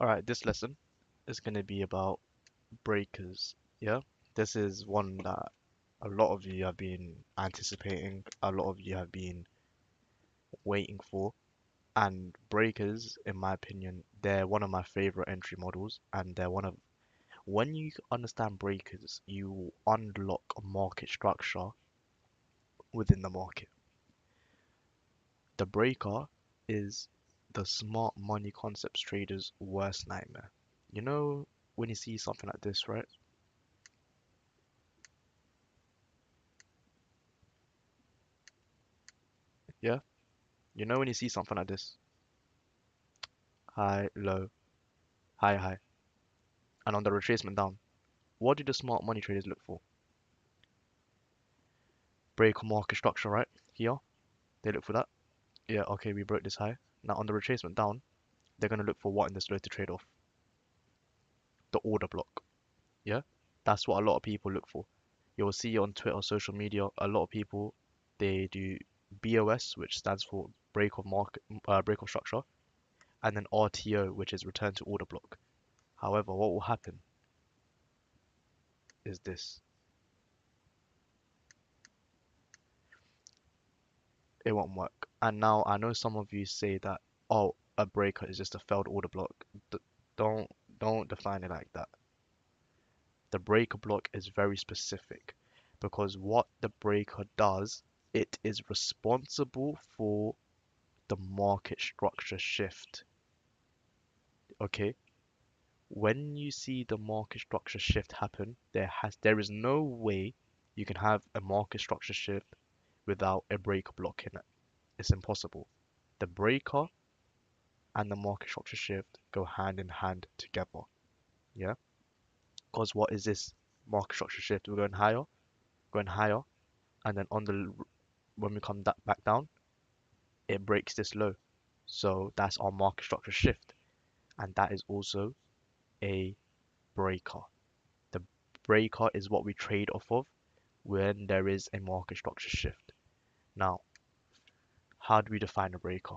Alright, this lesson is going to be about breakers. Yeah, this is one that a lot of you have been anticipating, a lot of you have been waiting for. And breakers, in my opinion, they're one of my favorite entry models, and they're one of when you understand breakers, you unlock a market structure within the market. The breaker is the smart money concepts trader's worst nightmare. You know, when you see something like this, right? Yeah, you know when you see something like this, high, low, high, high, and on the retracement down, what do the smart money traders look for? Break or market structure, right? Here, they look for that. Yeah, okay, we broke this high. Now on the retracement down, they're gonna look for what in this low to trade off? The order block. Yeah, that's what a lot of people look for. You'll see on Twitter, social media, a lot of people they do BOS, which stands for break of market, break of structure, and then RTO, which is return to order block. However, what will happen is this: it won't work. And now I know some of you say that, oh, a breaker is just a failed order block. D- don't don't define it like that. The breaker block is very specific because what the breaker does, it is responsible for the market structure shift. Okay? When you see the market structure shift happen, there is no way you can have a market structure shift without a breaker block in it. It's impossible. The breaker and the market structure shift go hand in hand together. Yeah? Because what is this market structure shift? We're going higher, and then when we come back down, it breaks this low. So that's our market structure shift, and that is also a breaker. The breaker is what we trade off of when there is a market structure shift. Now, how do we define a breaker?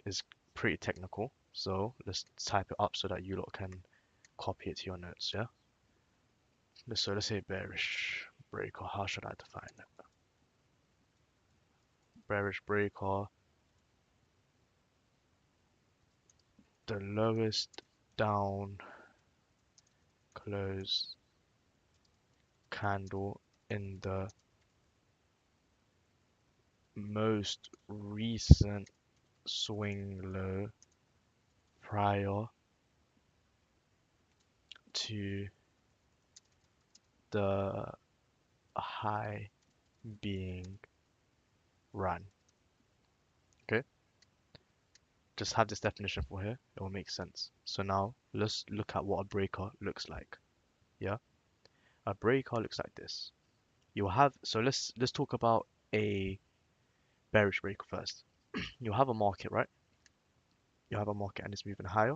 It's pretty technical, so let's type it up so that you lot can copy it to your notes, yeah? So let's say bearish breaker. How should I define it? Bearish breaker, the lowest down close candle in the most recent swing low prior to the high being run. Okay, just have this definition for here, it will make sense. So now let's look at what a breaker looks like. Yeah, a breaker looks like this. You'll have, so let's talk about a bearish breaker first. You have a market, right? You have a market and it's moving higher,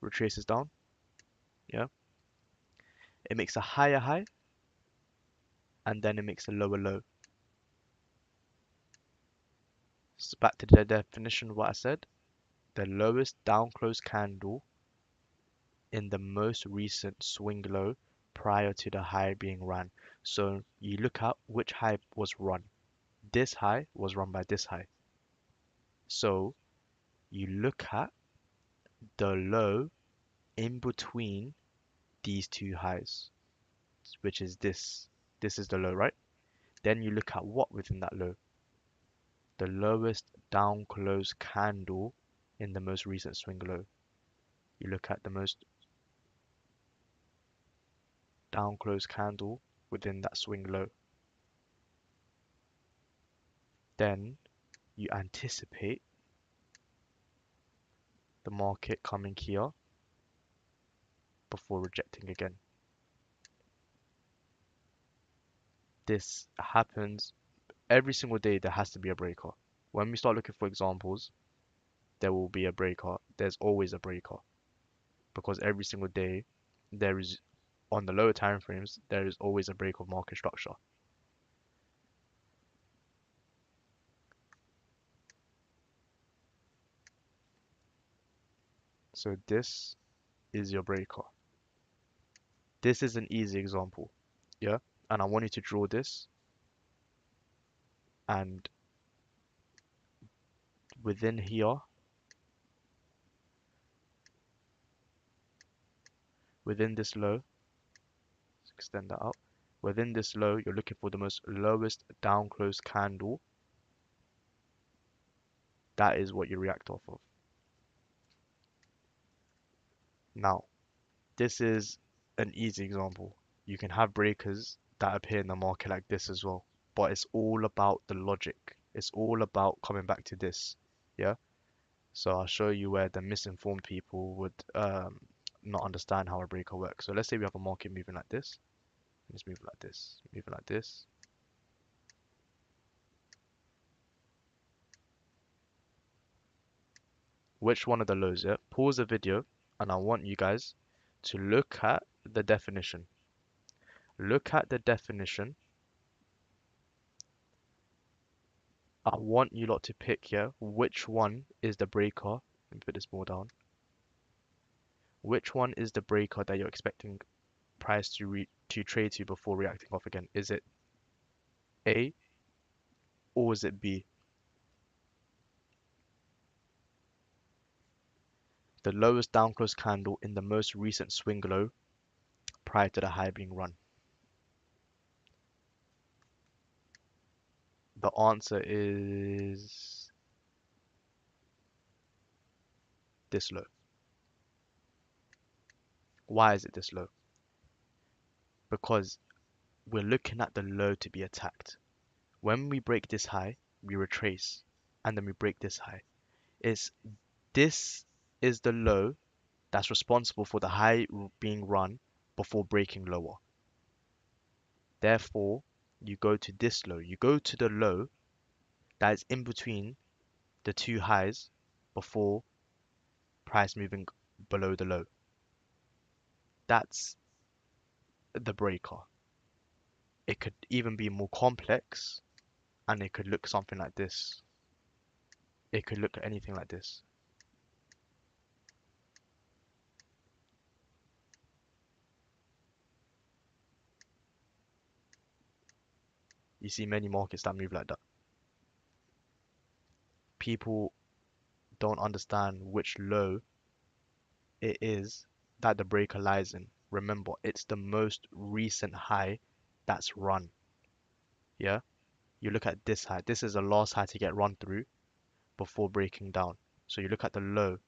retraces down. Yeah, it makes a higher high and then it makes a lower low. So back to the definition of what I said, the lowest down close candle in the most recent swing low prior to the high being run. So you look at which high was run. This high was run by this high. So you look at the low in between these two highs, which is this. This is the low, right? Then you look at what within that low? The lowest down close candle in the most recent swing low. You look at the most down close candle within that swing low. Then you anticipate the market coming here before rejecting again. This happens every single day. There has to be a breaker. When we start looking for examples, there will be a breaker. There's always a breaker because every single day there is, on the lower time frames, there is always a break of market structure. So this is your breaker. This is an easy example, yeah? And I want you to draw this, and within here, within this low, let's extend that out. Within this low, you're looking for the most lowest down close candle. That is what you react off of. Now, this is an easy example. You can have breakers that appear in the market like this as well, but it's all about the logic. It's all about coming back to this, yeah? So I'll show you where the misinformed people would not understand how a breaker works. So let's say we have a market moving like this. Let's move like this, moving like this. Which one of the lows, yeah? Pause the video and I want you guys to look at the definition. Look at the definition. I want you lot to pick here which one is the breaker. Let me put this more down. Which one is the breaker that you're expecting price to trade to before reacting off again? Is it A or is it B? The lowest down close candle in the most recent swing low prior to the high being run. The answer is this low. Why is it this low? Because we're looking at the low to be attacked. When we break this high, we retrace, and then we break this high. It's this is the low that's responsible for the high being run before breaking lower. Therefore, you go to this low. You go to the low that is in between the two highs before price moving below the low. That's the breaker. It could even be more complex and it could look something like this. It could look anything like this. You see many markets that move like that. People don't understand which low it is that the breaker lies in. Remember, it's the most recent high that's run. Yeah? You look at this high. This is the last high to get run through before breaking down. So you look at the low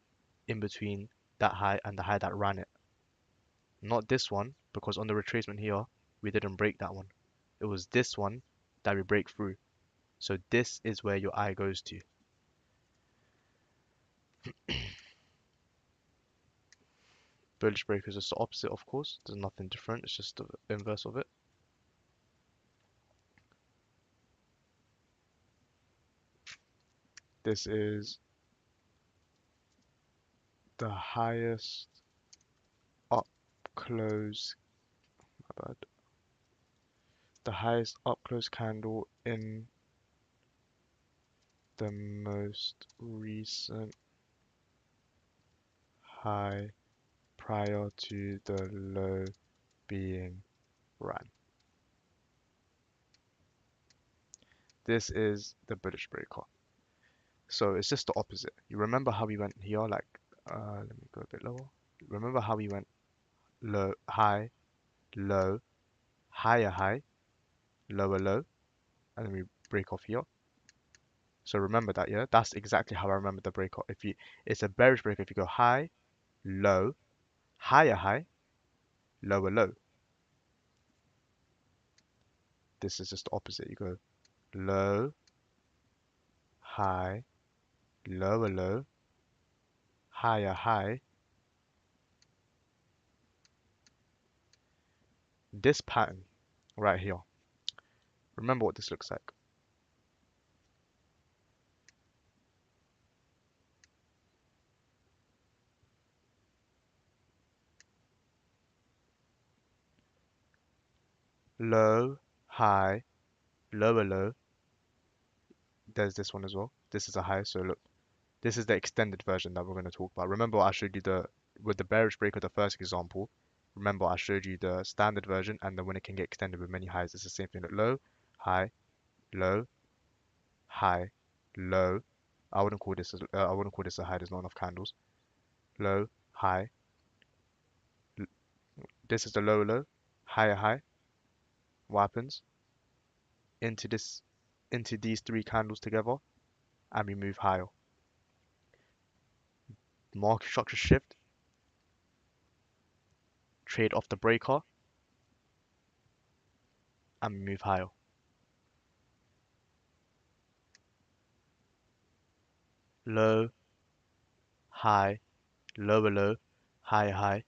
in between that high and the high that ran it. Not this one, because on the retracement here, we didn't break that one. It was this one that we break through. So this is where your eye goes to. Bullish break is just the opposite, of course. There's nothing different. It's just the inverse of it. This is the highest up close, my bad. The highest up close candle in the most recent high prior to the low being ran. This is the bullish breaker. So it's just the opposite. You remember how we went here, like, let me go a bit lower. Remember how we went low, low, higher, lower, low, and then we break off here. So remember that, yeah? That's exactly how I remember the break off. It's a bearish break if you go high, low, higher, lower, low. This is just the opposite. You go low, high, lower, low, higher. This pattern right here. Remember what this looks like. Low, high, lower, low. There's this one as well. This is a high, so look. This is the extended version that we're going to talk about. Remember I showed you with the bearish break of the first example. Remember I showed you the standard version and then when it can get extended with many highs, it's the same thing. Low, high, low, high, low. I wouldn't call this a high. There's not enough candles. Low, high. This is the low, low, higher, high. What happens? Into this, into these three candles together, and we move higher. Market structure shift, trade off the breaker, and we move higher. Low, high, lower low, higher high,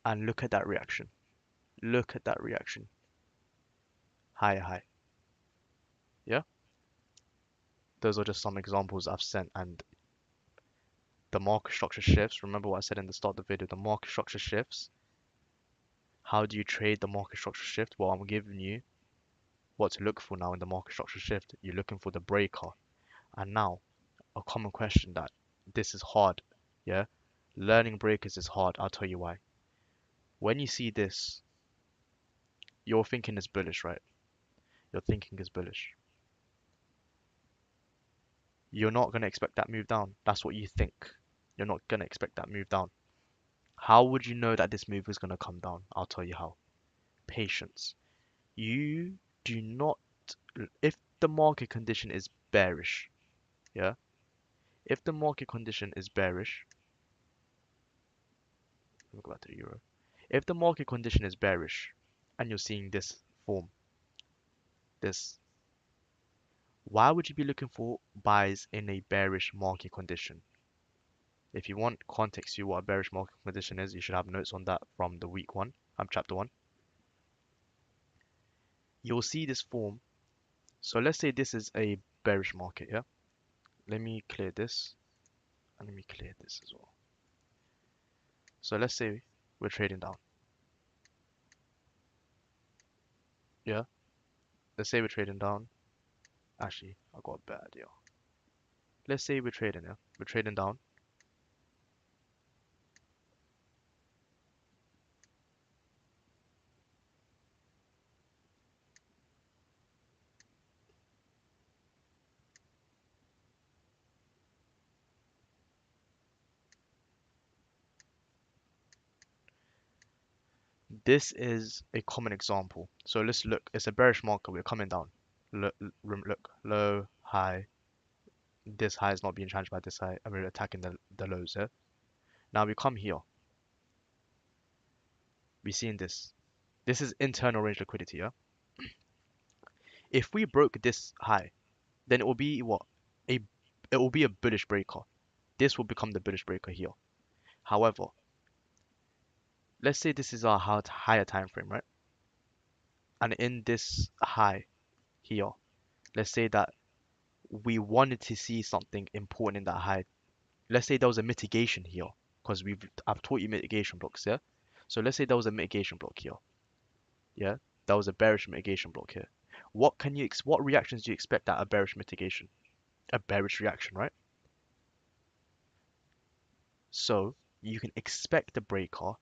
and look at that reaction. Look at that reaction. Higher high. Yeah? Those are just some examples I've sent and the market structure shifts. Remember what I said in the start of the video, the market structure shifts. How do you trade the market structure shift? Well, I'm giving you what to look for now in the market structure shift. You're looking for the breaker. And now, a common question that this is hard. Yeah? Learning breakers is hard. I'll tell you why. When you see this, your thinking is bullish, right? Your thinking is bullish. You're not going to expect that move down. That's what you think. You're not going to expect that move down. How would you know that this move is going to come down? I'll tell you how. Patience. You do not, if the market condition is bearish, yeah? If the market condition is bearish, let me go back to the euro. If the market condition is bearish and you're seeing this form, this, why would you be looking for buys in a bearish market condition? If you want context to what a bearish market condition is, you should have notes on that from the week one, chapter one. You'll see this form. So let's say this is a bearish market, yeah? Let me clear this and let me clear this as well. So let's say we're trading down, yeah? Let's say we're trading down. Actually, I got a bad idea. Let's say we're trading, yeah? We're trading down. This is a common example. So let's look. It's a bearish market. We're coming down. Look, low, high. This high is not being challenged by this high, and we're attacking the lows here. Now we come here. We're seeing this. This is internal range liquidity, yeah? If we broke this high, then it will be what? A it will be a bullish breaker. This will become the bullish breaker here. However, let's say this is our higher time frame, right? And in this high here, let's say that we wanted to see something important in that high. Let's say there was a mitigation here, because I've taught you mitigation blocks, yeah? So let's say there was a mitigation block here, yeah? That was a bearish mitigation block here. What reactions do you expect at a bearish mitigation? A bearish reaction, right? So you can expect the breaker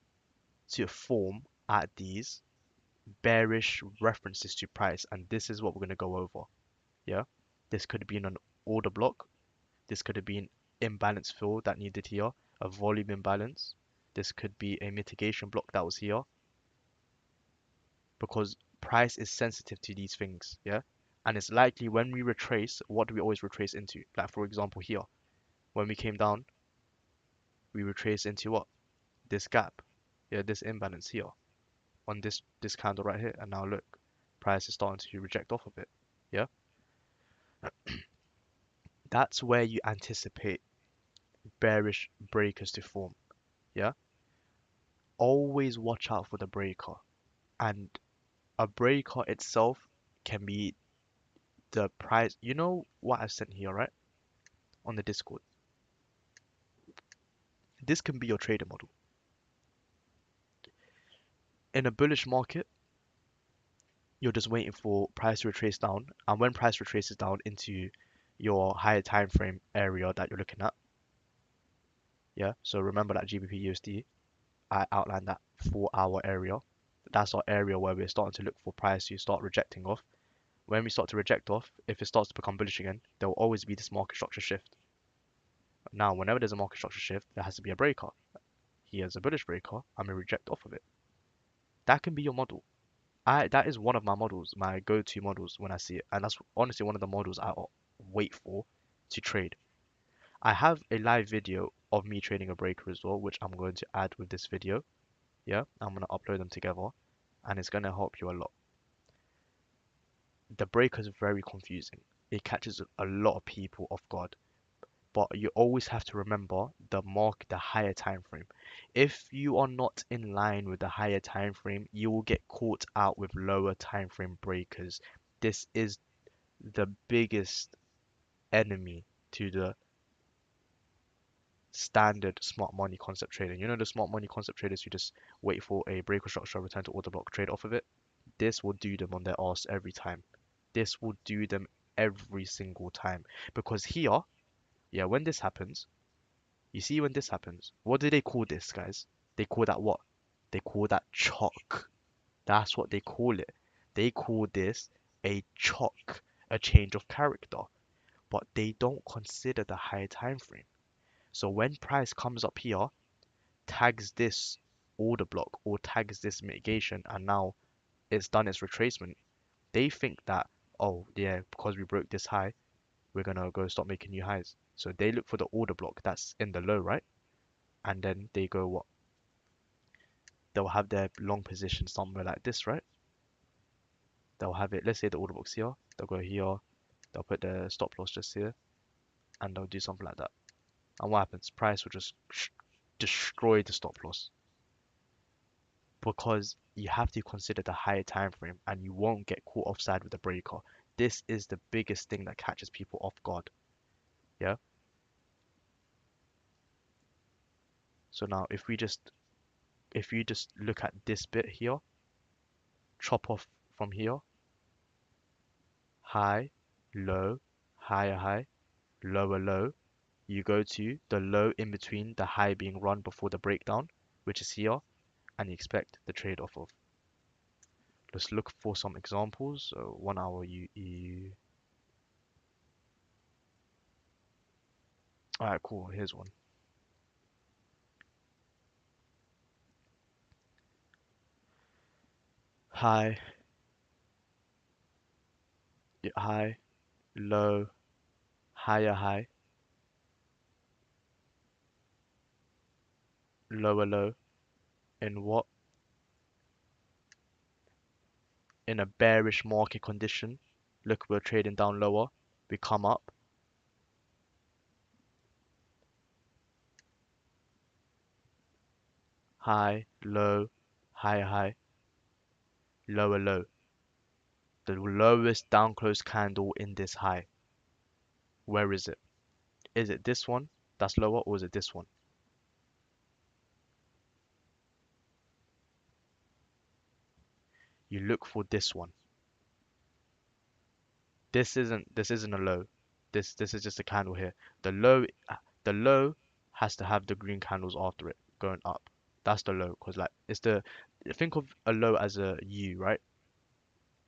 to form at these bearish references to price, and this is what we're going to go over. Yeah, this could have been an order block, this could have been imbalance fill that needed here, a volume imbalance, this could be a mitigation block that was here, because price is sensitive to these things. Yeah, and it's likely when we retrace, what do we always retrace into? Like for example here, when we came down, we retrace into what? This gap, yeah, this imbalance here on this candle right here, and now look, price is starting to reject off of it. Yeah, that's where you anticipate bearish breakers to form. Yeah, always watch out for the breaker, and a breaker itself can be the price. You know what I've sent here, right? On the Discord. This can be your trader model. In a bullish market, you're just waiting for price to retrace down, and when price retraces down into your higher time frame area that you're looking at. Yeah. So remember that GBP USD, I outlined that 4 hour area. That's our area where we're starting to look for price to start rejecting off. When we start to reject off, if it starts to become bullish again, there will always be this market structure shift. Now, whenever there's a market structure shift, there has to be a breaker. Here's a bullish breaker, I'm gonna reject off of it. That can be your model. That is one of my models, my go-to models when I see it, and that's honestly one of the models I wait for to trade. I have a live video of me trading a breaker as well, which I'm going to add with this video. Yeah, I'm gonna upload them together, and it's gonna help you a lot. The breaker is very confusing. It catches a lot of people off guard, but you always have to remember the higher time frame. If you are not in line with the higher time frame, you will get caught out with lower time frame breakers. This is the biggest enemy to the standard smart money concept trading. You know the smart money concept traders who just wait for a breaker structure, return to order block, trade off of it? This will do them on their arse every time. This will do them every single time. Because here, yeah, when this happens, you see when this happens, what do they call this, guys? They call that what? They call that chalk. That's what they call it. They call this a chalk, a change of character. But they don't consider the higher time frame. So when price comes up here, tags this order block or tags this mitigation, and now it's done its retracement, they think that, oh yeah, because we broke this high, we're gonna go start making new highs. So they look for the order block that's in the low, right? And then they go what? They'll have their long position somewhere like this, right? They'll have it, let's say the order book's here, they'll go here, they'll put the stop loss just here, and they'll do something like that. And what happens? Price will just destroy the stop loss because you have to consider the higher time frame and you won't get caught offside with the breaker. This is the biggest thing that catches people off guard. Yeah. So now if you just look at this bit here, chop off from here, high, low, higher high, lower low, you go to the low in between the high being run before the breakdown, which is here, and you expect the trade off of. Let's look for some examples. So 1 hour you Alright, cool. Here's one. High, high, low, higher high, lower low. In what? In a bearish market condition. Look, we're trading down lower. We come up. High, low, higher high, lower low. The lowest down close candle in this high. Where is it? Is it this one that's lower or is it this one? You look for this one. This isn't a low. This is just a candle here. The low the low has to have the green candles after it going up. That's the low because like it's the think of a low as a U, right?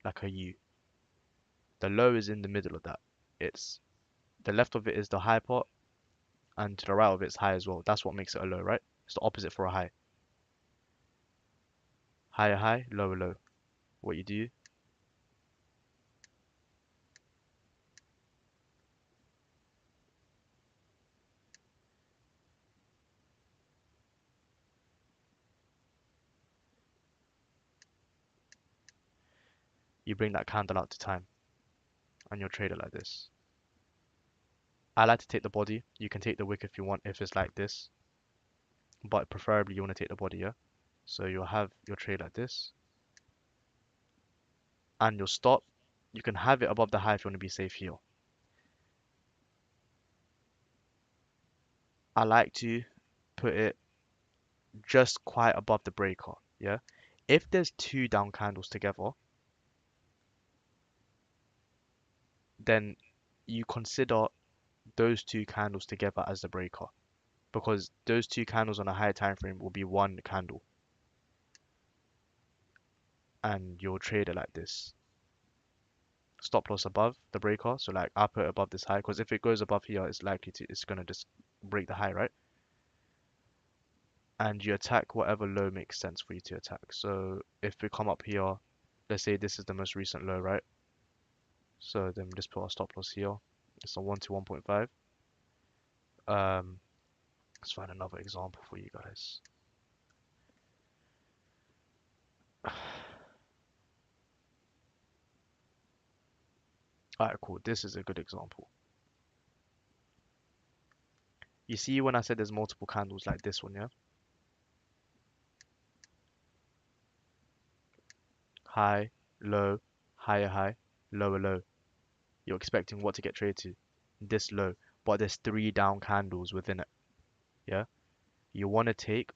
Like a U. The low is in the middle of that. It's the left of it is the high part and to the right of it's high as well. That's what makes it a low, right? It's the opposite for a high. Higher high, lower low. What you do, you bring that candle out to time and you'll trade it like this. I like to take the body. You can take the wick if you want, if it's like this, but preferably you want to take the body, yeah? So you'll have your trade like this, and you'll stop. You can have it above the high if you want to be safe here. I like to put it just quite above the breaker, yeah? If there's two down candles together, then you consider those two candles together as the breaker because those two candles on a higher time frame will be one candle, and you'll trade it like this. Stop loss above the breaker, so like I put it above this high because if it goes above here, it's gonna just break the high, right? And you attack whatever low makes sense for you to attack. So if we come up here, let's say this is the most recent low, right? So then we just put our stop loss here. It's a 1 to 1.5. Um, let's find another example for you guys. Alright, cool. This is a good example. You see when I said there's multiple candles like this one, yeah? High, low, higher high, lower low. You're expecting what to get traded to? This low. But there's three down candles within it, yeah? You want to take,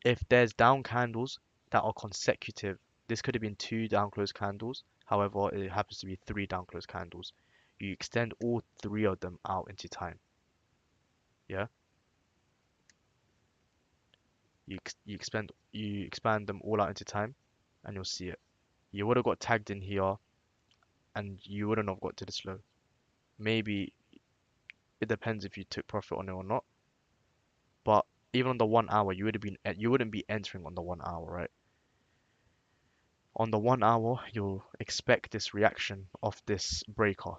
if there's down candles that are consecutive, this could have been two down close candles. However, it happens to be three down close candles. You extend all three of them out into time, yeah? You expand them all out into time, and you'll see it. You would have got tagged in here, and you wouldn't have got to this low. Maybe it depends if you took profit on it or not. But even on the 1 hour, you wouldn't be entering on the 1 hour, right? On the 1 hour, you'll expect this reaction of this breaker.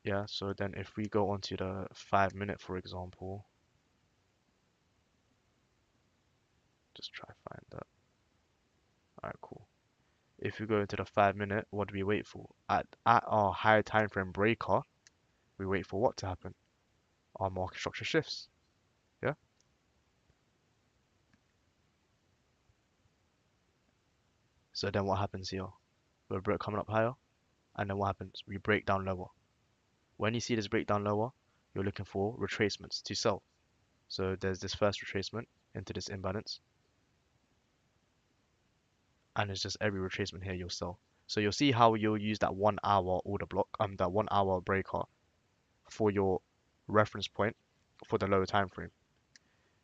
Yeah, so then if we go onto the 5 minute, for example, just try find that. Alright, cool. If we go into the 5 minute, what do we wait for? At our higher time frame breaker, we wait for what to happen? Our market structure shifts. Yeah. So then what happens here? We're coming up higher, and then what happens? We break down lower. When you see this breakdown lower, you're looking for retracements to sell. So there's this first retracement into this imbalance, and it's just every retracement here you'll sell. So you'll see how you'll use that 1 hour order block, that 1 hour breaker for your reference point for the lower time frame.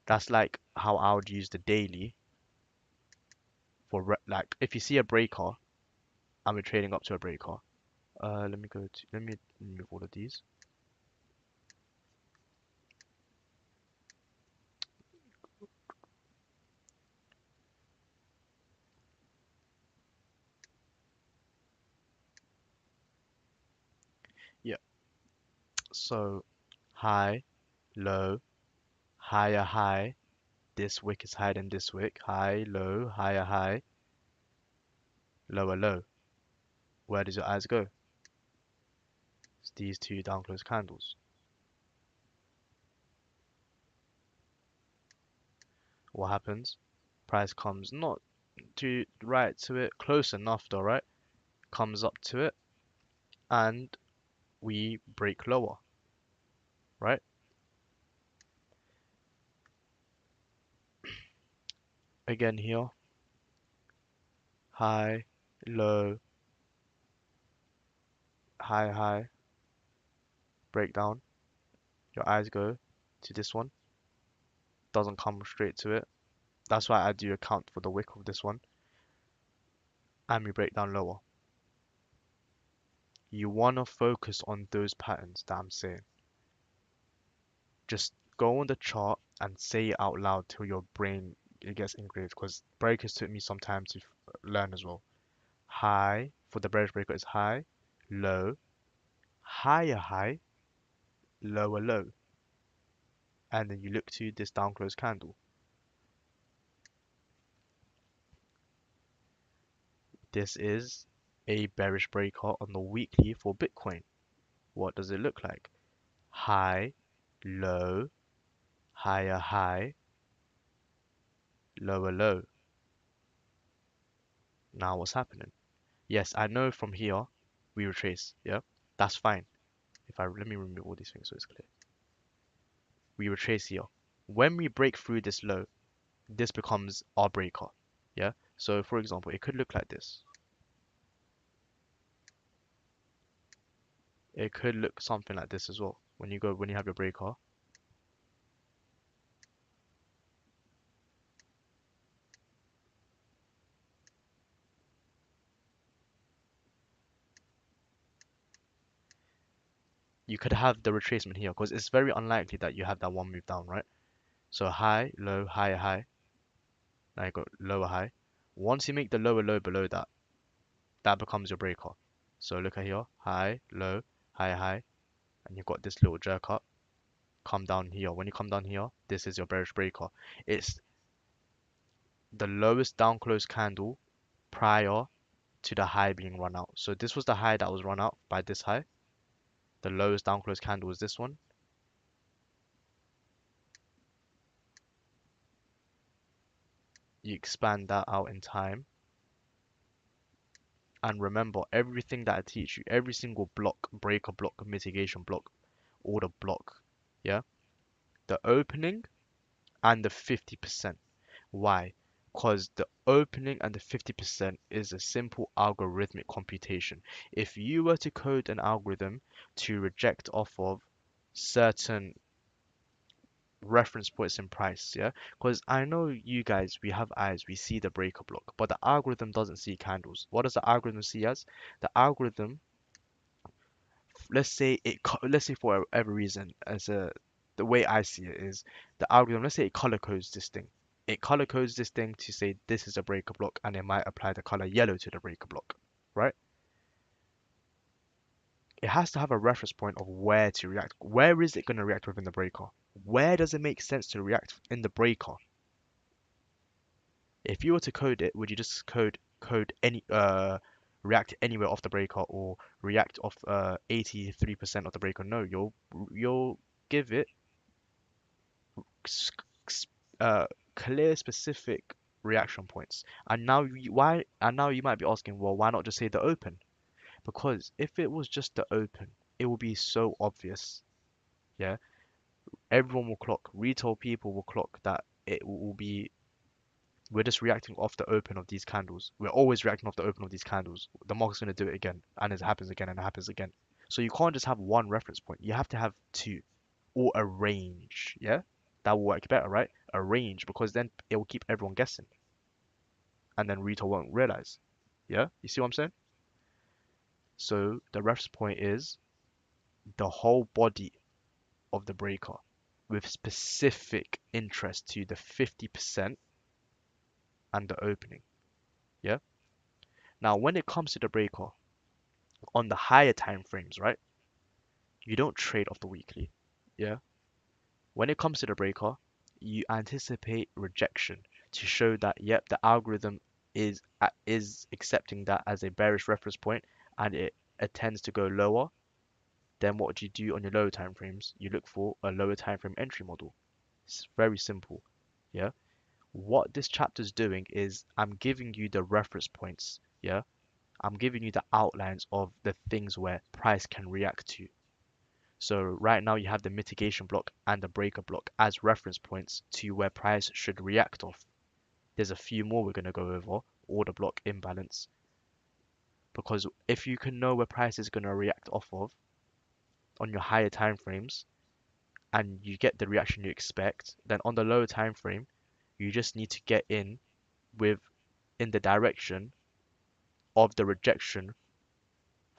That's like how I would use the daily for like if you see a breaker and we're trading up to a breaker. Let me remove all of these. Yeah. So high, low, higher high. This wick is higher than this wick. High, low, higher high, lower low. Where does your eyes go? It's these two down close candles. What happens? Price comes not too right to it, close enough though, right? Comes up to it, and we break lower, right? Again here, high, low, high, high, breakdown. Your eyes go to this one, doesn't come straight to it. That's why I do account for the wick of this one, and we break down lower. You wanna focus on those patterns that I'm saying. Just go on the chart and say it out loud till your brain it gets engraved. Because breakers took me some time to learn as well. High for the bearish breaker is high, low, higher high, lower low, and then you look to this down close candle. This is a bearish breaker on the weekly for Bitcoin. What does it look like? High, low, higher high, lower low. Now what's happening? Yes, I know from here we retrace. Yeah, that's fine. If I let me remove all these things so it's clear. We retrace here. When we break through this low, this becomes our breaker. Yeah. So for example, it could look like this. It could look something like this as well. When you have your breaker, you could have the retracement here because it's very unlikely that you have that one move down, right? So high, low, higher, high. Now you got lower, high. Once you make the lower low below that, that becomes your breaker. So look at here, high, low, higher, high, and you've got this little jerk up. Come down here. When you come down here, this is your bearish breaker. It's the lowest down close candle prior to the high being run out. So this was the high that was run out by this high. The lowest down close candle is this one. You expand that out in time. And remember, everything that I teach you, every single block, breaker block, mitigation block, order block, yeah? The opening and the 50%. Why? Because the opening and the 50% is a simple algorithmic computation. If you were to code an algorithm to reject off of certain reference points in price, yeah? Because I know you guys, we have eyes, we see the breaker block, but the algorithm doesn't see candles. What does the algorithm see as? The algorithm, let's say for whatever reason, the way I see it is the algorithm, let's say it color codes this thing. It color codes this thing to say this is a breaker block and it might apply the color yellow to the breaker block, right? It has to have a reference point of where to react. Where is it going to react within the breaker? Where does it make sense to react in the breaker? If you were to code it, would you just code any react anywhere off the breaker or react off 83% of the breaker? No, you'll give it s- s- uh clear specific reaction points. And now you might be asking, well, why not just say the open? Because if it was just the open, it will be so obvious. Yeah, everyone will clock. Retail people will clock that it will be. We're just reacting off the open of these candles. We're always reacting off the open of these candles. The market's going to do it again, and it happens again, and it happens again. So you can't just have one reference point. You have to have two, or a range. Yeah, that will work better, right? A range, because then it will keep everyone guessing, and then retail won't realize. Yeah, you see what I'm saying? So the reference point is the whole body of the breaker with specific interest to the 50% and the opening. Yeah. Now, when it comes to the breaker on the higher time frames, right? You don't trade off the weekly. Yeah. When it comes to the breaker, you anticipate rejection to show that yep, the algorithm is accepting that as a bearish reference point and it tends to go lower. Then what do you do on your lower time frames? You look for a lower time frame entry model. It's very simple. Yeah. What this chapter is doing is I'm giving you the reference points. Yeah. I'm giving you the outlines of the things where price can react to. So right now you have the mitigation block and the breaker block as reference points to where price should react off. There's a few more we're going to go over, order block imbalance, because if you can know where price is going to react off of on your higher time frames and you get the reaction you expect, then on the lower time frame, you just need to get with in the direction of the rejection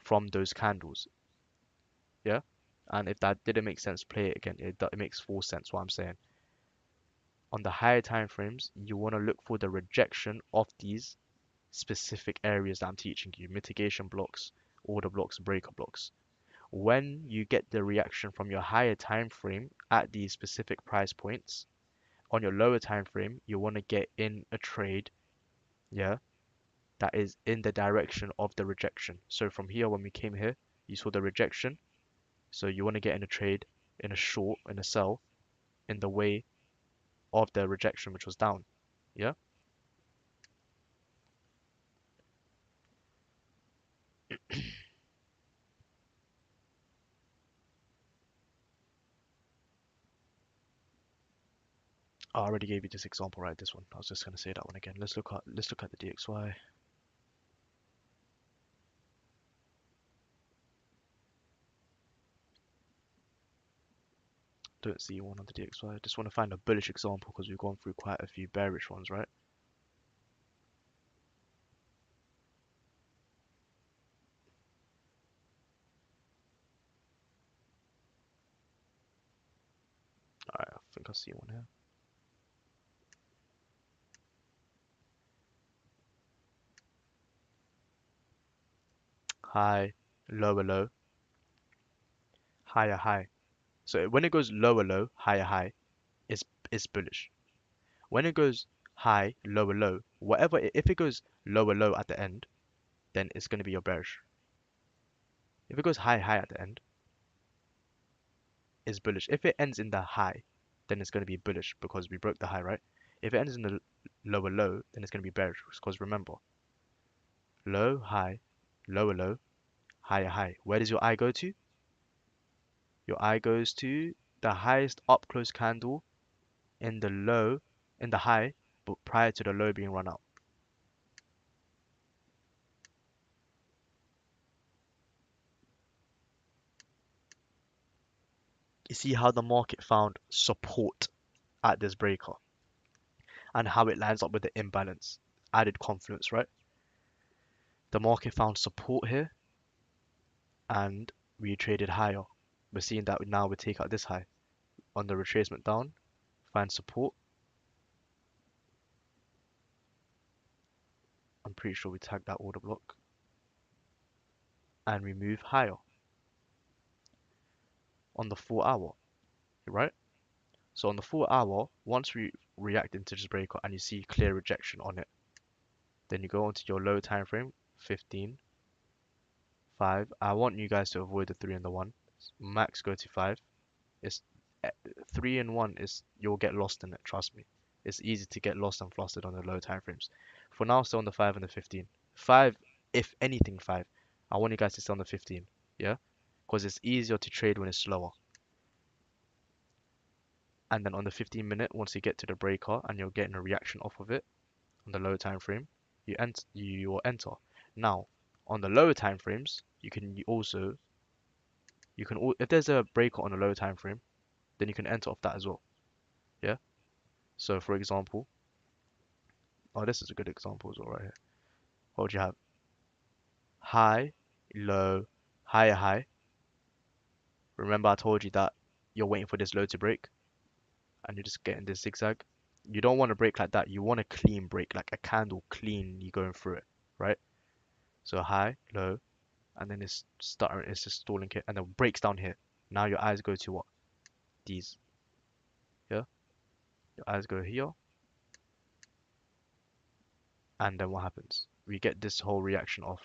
from those candles. Yeah? And if that didn't make sense, play it again. It makes full sense what I'm saying. On the higher time frames, you want to look for the rejection of these specific areas that I'm teaching you, mitigation blocks, order blocks, breaker blocks. When you get the reaction from your higher time frame at these specific price points, on your lower time frame, you want to get in a trade, yeah, that is in the direction of the rejection. So from here, when we came here, you saw the rejection. So you want to get in a trade, in a short, in a sell, in the way of the rejection, which was down. Yeah. I already gave you this example, right? This one. I was just gonna say that one again. Let's look at the DXY. Don't see one on the DXY. Just want to find a bullish example because we've gone through quite a few bearish ones, right? Alright, I think I see one here. High, lower low, higher high. So when it goes lower low, higher high, it's bullish. When it goes high, lower low, whatever, if it goes lower low at the end, then it's going to be your bearish. If it goes high high at the end, it's bullish. If it ends in the high, then it's going to be bullish because we broke the high, right? If it ends in the lower low, then it's going to be bearish because remember, low, high, lower low, higher high. Where does your eye go to? Your eye goes to the highest up close candle in the low, in the high, but prior to the low being run out. You see how the market found support at this breaker and how it lines up with the imbalance. Added confluence, right? The market found support here and we traded higher. We're seeing that now we take out this high on the retracement down, find support. I'm pretty sure we tagged that order block and we move higher on the 4 hour, right? So on the 4 hour, once we react into this breaker and you see clear rejection on it, then you go onto your low time frame, 15, 5. I want you guys to avoid the 3 and the 1. Max go to 5. It's 3 and 1 is you'll get lost in it, trust me. It's easy to get lost and flustered on the low time frames. For now, stay on the 5 and the 15. 5, if anything 5. I want you guys to stay on the 15, yeah? Because it's easier to trade when it's slower. And then on the 15 minute, once you get to the breaker and you're getting a reaction off of it on the low time frame, you will enter. Now, on the lower time frames, you can also if there's a breaker on a low time frame, then you can enter off that as well. Yeah. So for example, oh, this is a good example as well right here. What would you have? High, low, higher high. Remember I told you that you're waiting for this low to break and you're just getting this zigzag. You don't want to break like that. You want a clean break, like a candle clean, you going through it, right? So high, low, and then it's stuttering, it's just stalling here, and then breaks down here. Now your eyes go to what? These, yeah? Your eyes go here, and then what happens? We get this whole reaction off.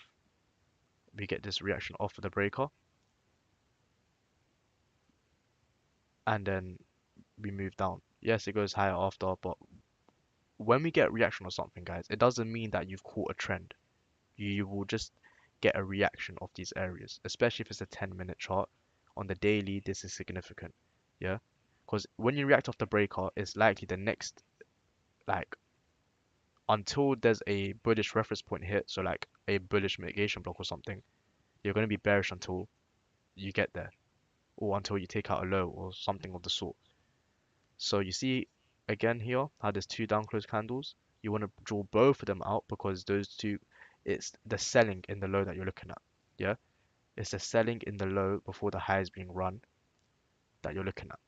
We get this reaction off of the breaker, and then we move down. Yes, it goes higher after, but when we get reaction or something, guys, it doesn't mean that you've caught a trend. You will just get a reaction of these areas, especially if it's a 10-minute chart. On the daily, this is significant, yeah? Because when you react off the breaker, it's likely the next, like, until there's a bullish reference point hit, so like a bullish mitigation block or something, you're going to be bearish until you get there, or until you take out a low or something of the sort. So you see again here how there's two down close candles. You want to draw both of them out because those two, it's the selling in the low that you're looking at. Yeah, it's the selling in the low before the high is being run that you're looking at.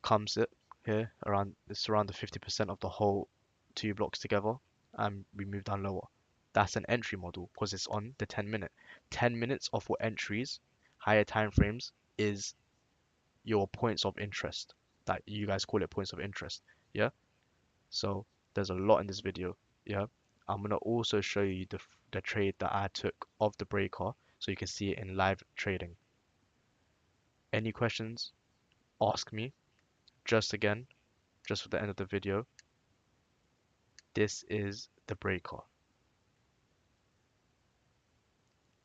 Comes it here around, it's around the 50% of the whole two blocks together, and we move down lower. That's an entry model because it's on the 10 minute. 10 minutes of what entries, higher time frames, is your points of interest. That you guys call it points of interest. Yeah. So there's a lot in this video. Yeah. I'm gonna also show you the trade that I took of the breaker so you can see it in live trading. Any questions? Ask me. Just again, just for the end of the video, this is the breaker.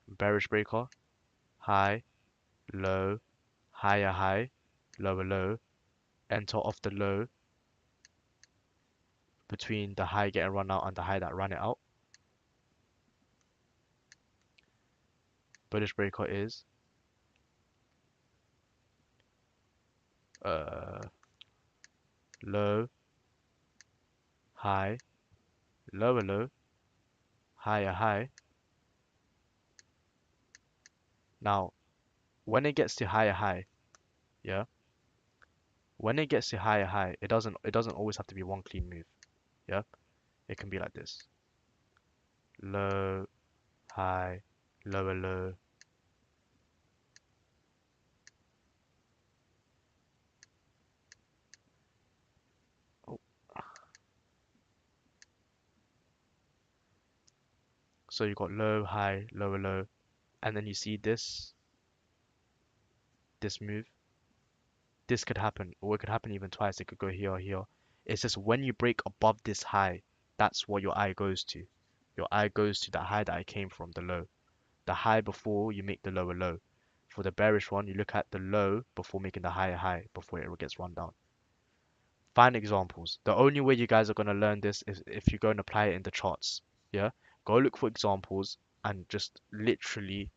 Bearish breaker, high, low, higher high, lower low, enter off the low between the high getting run out and the high that ran it out. Bullish breaker is uh, low, high, lower low, higher high. Now, when it gets to higher high, yeah, when it gets to higher high, it doesn't always have to be one clean move. Yeah, it can be like this: low, high, lower low. Oh, so you got low, high, lower low, and then you see this move. This could happen, or it could happen even twice. It could go here or here. It's just when you break above this high, that's what your eye goes to. Your eye goes to the high that I came from, the low. The high before you make the lower low. For the bearish one, you look at the low before making the higher high, before it gets run down. Find examples. The only way you guys are going to learn this is if you go and apply it in the charts. Yeah? Go look for examples and just literally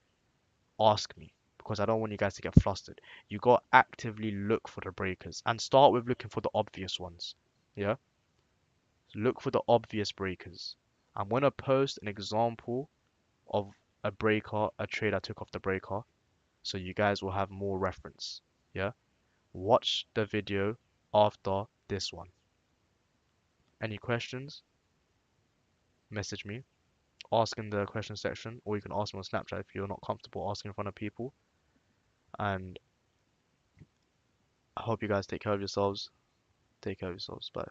ask me because I don't want you guys to get flustered. You got to actively look for the breakers and start with looking for the obvious ones. Yeah? So look for the obvious breakers. I'm going to post an example of a breaker, a trade I took off the breaker, so you guys will have more reference. Yeah? Watch the video after this one. Any questions? Message me. Ask in the question section, or you can ask me on Snapchat if you're not comfortable asking in front of people. And I hope you guys take care of yourselves. Take care of yourselves. Bye.